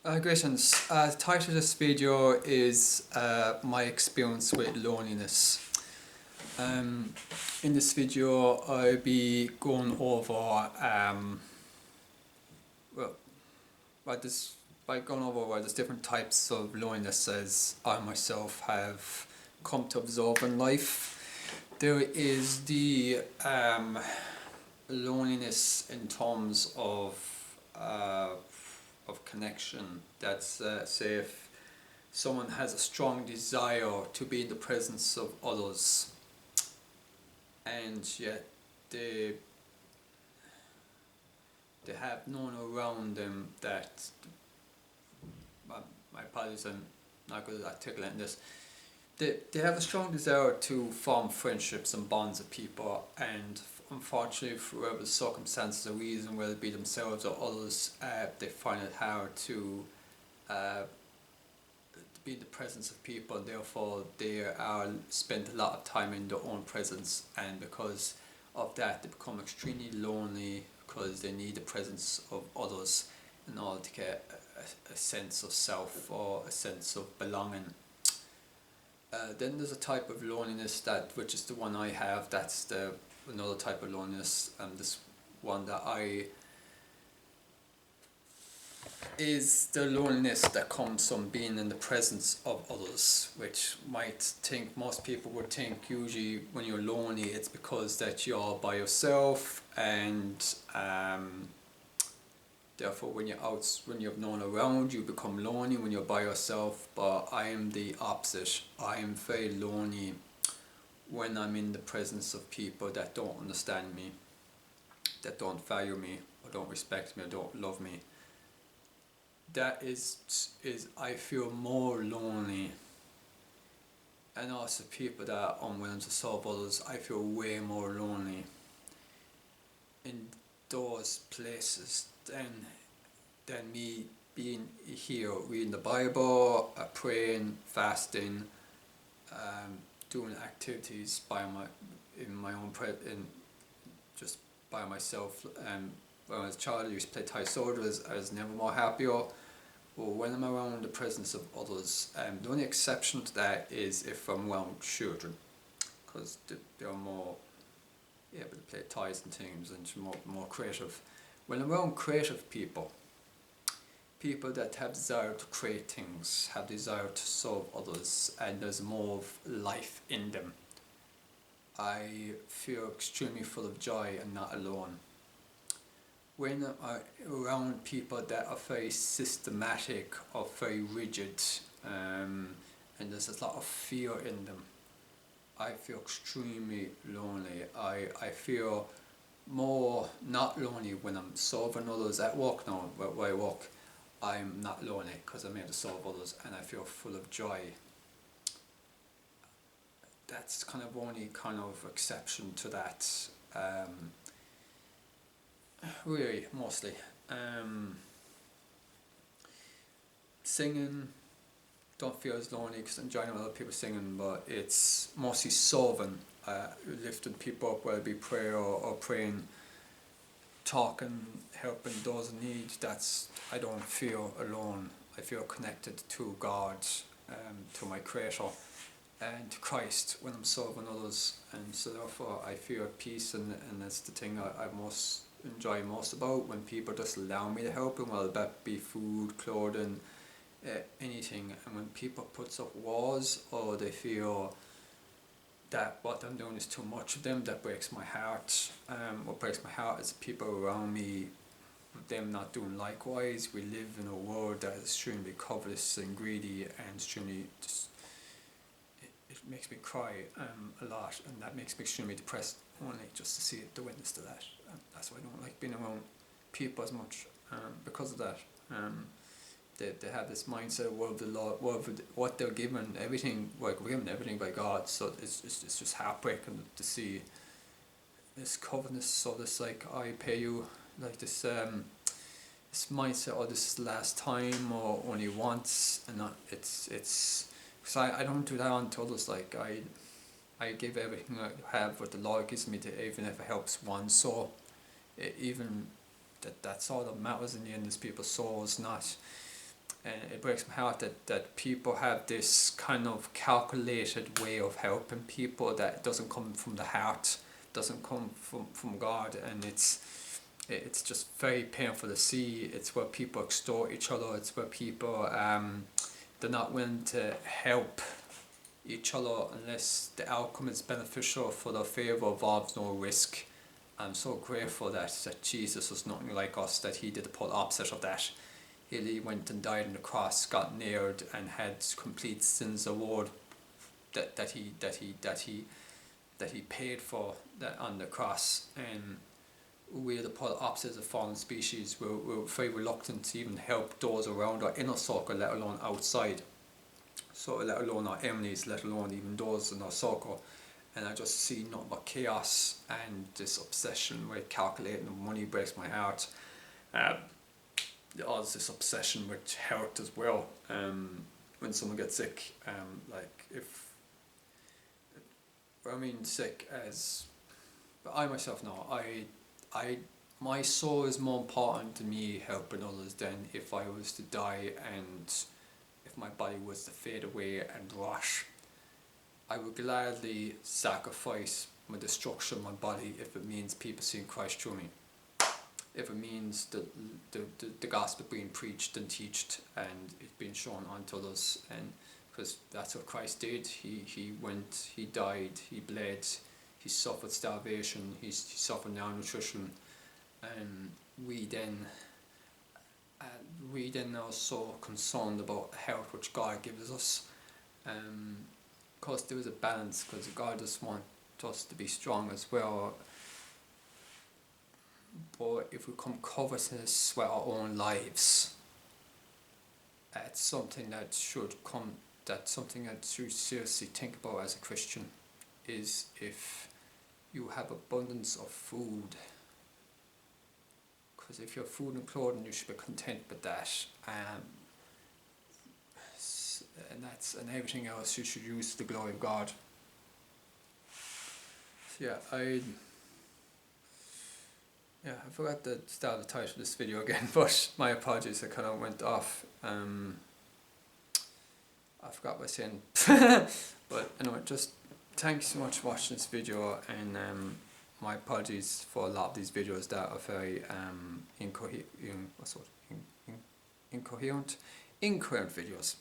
Greetings. The title of this video is my experience with loneliness. Um, in this video I'll be going over well, by going over where there's different types of loneliness as I myself have come to observe in life. There is the loneliness in terms of connection. That's say if someone has a strong desire to be in the presence of others, and yet they they have no one around them that, my apologies, I'm not good at articulating this. They have a strong desire to form friendships and bonds with people, and unfortunately, for whatever circumstances or reason, whether it be themselves or others, they find it hard uh, to be in the presence of people, and therefore they are spend a lot of time in their own presence, and because of that, they become extremely lonely because they need the presence of others in order to get a sense of self or a sense of belonging. Then there's a type of loneliness which is the one I have. That's the another type of loneliness, and this one that I is the loneliness that comes from being in the presence of others, which most people would think usually when you're lonely it's because that you're by yourself, and therefore when you have no one around, you become lonely when you're by yourself. But I am the opposite. I am very lonely when I'm in the presence of people that don't understand me, that don't value me, or don't respect me, or don't love me. That is I feel more lonely. And also people that are unwilling to serve others, I feel way more lonely in those places than me being here reading the Bible, praying, fasting, doing activities in my own in just by myself. When I was a child, I used to play Thai soldiers. I was never more happier. Well, when I'm around the presence of others, the only exception to that is if I'm around children, because they're more able to play toys and things and more creative. When I'm around creative people, people that have desire to create things, have desire to serve others, and there's more of life in them, I feel extremely full of joy and not alone. When I'm around people that are very systematic or very rigid, and there's a lot of fear in them, I feel extremely lonely. I feel more not lonely when I'm serving others at work now, where I work. I'm not lonely because I'm able to serve others, and I feel full of joy. That's kind of only kind of exception to that. Really, mostly. Singing, don't feel as lonely because I'm joining other people singing, but it's mostly serving, lifting people up, whether it be prayer or praying, talking, helping those in need. I don't feel alone. I feel connected to God, to my Creator, and to Christ when I'm serving others, and so therefore I feel at peace, and that's the thing I most enjoy most about, when people just allow me to help them, whether that be food, clothing, anything. And when people puts up walls, or they feel that what I'm doing is too much of them, that breaks my heart. What breaks my heart is people around me, them not doing likewise. We live in a world that is extremely covetous and greedy, and extremely just, it makes me cry a lot, and that makes me extremely depressed only just to see the witness to that. And that's why I don't like being around people as much, because of that. They have this mindset of the law, what they're given, everything, like we're given everything by God, so it's just heartbreaking to see this covenant, so this like I pay you, like this mindset, or this last time, or only once, and not it's because I don't do that on to others. Like I give everything I have, what the Lord gives me, to, even if it helps one soul, even that's all that matters in the end, is people's souls, not and it breaks my heart that people have this kind of calculated way of helping people that doesn't come from the heart, doesn't come from God, and it's just very painful to see. It's where people extort each other. It's where people they're not willing to help each other unless the outcome is beneficial for their favour, involves no risk. I'm so grateful that Jesus was nothing like us, that he did the polar opposite of that. He went and died on the cross, got nailed, and had complete sins award that he paid for that on the cross. And we're the polar opposites of fallen species. We're very reluctant to even help those around our inner circle, let alone outside. So let alone our enemies, let alone even those in our circle. And I just see nothing but chaos and this obsession with calculating money breaks my heart. There's this obsession with health as well. When someone gets sick, sick as I myself know, my soul is more important to me helping others than if I was to die and if my body was to fade away and rot. I would gladly sacrifice my destruction of my body if it means people seeing Christ through me. If it means the gospel being preached and taught and it being shown unto others, and because that's what Christ did. He went, he died, he bled, he suffered starvation, he suffered malnutrition, and we then are so concerned about the health which God gives us. Because there is a balance, because God just wants us to be strong as well. But if we come covetous with our own lives, it's something that should seriously think about as a Christian, is if you have abundance of food. Because if you have food and clothing, you should be content with that. And everything else you should use to the glory of God. So I forgot to start the title of this video again, but my apologies, I kind of went off. I forgot what I was saying. But anyway, just thanks so much for watching this video, and my apologies for a lot of these videos that are very incoherent videos.